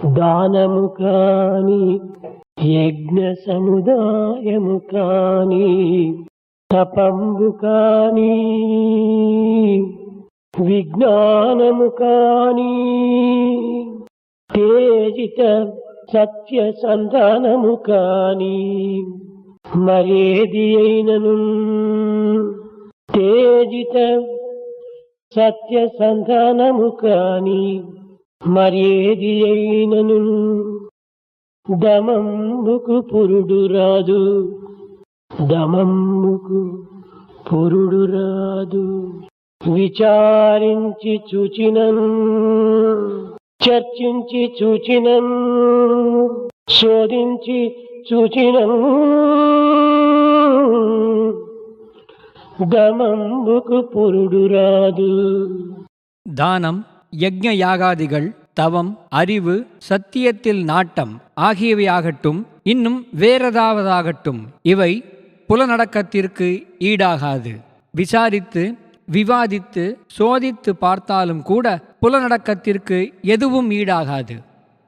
దానము కాని యజ్ఞ సముదాయము కాని తపంబు కాని విజ్ఞానము కాని తేజిత సత్య సంధానము కాని మరేది అయినను తేజిత సత్య సంధానము కాని మరేది అయినను దమంబుకు పురుడు రాదు, దమంబుకు పురుడు రాదు. విచారించి చూచినను, చర్చించి చూచినను, శోధించి చూచినను దమంబుకు పురుడు రాదు. தானம், யக்ஞ யாகாதிகள், தவம், அறிவு, சத்தியத்தில் நாட்டம் ஆகியவையாகட்டும், இன்னும் வேறெதாவதாகட்டும், இவை புலனடக்கத்திற்கு ஈடாகாது. விசாரித்து விவாதித்து சோதித்து பார்த்தாலும் கூட புலனடக்கத்திற்கு எதுவும் ஈடாகாது.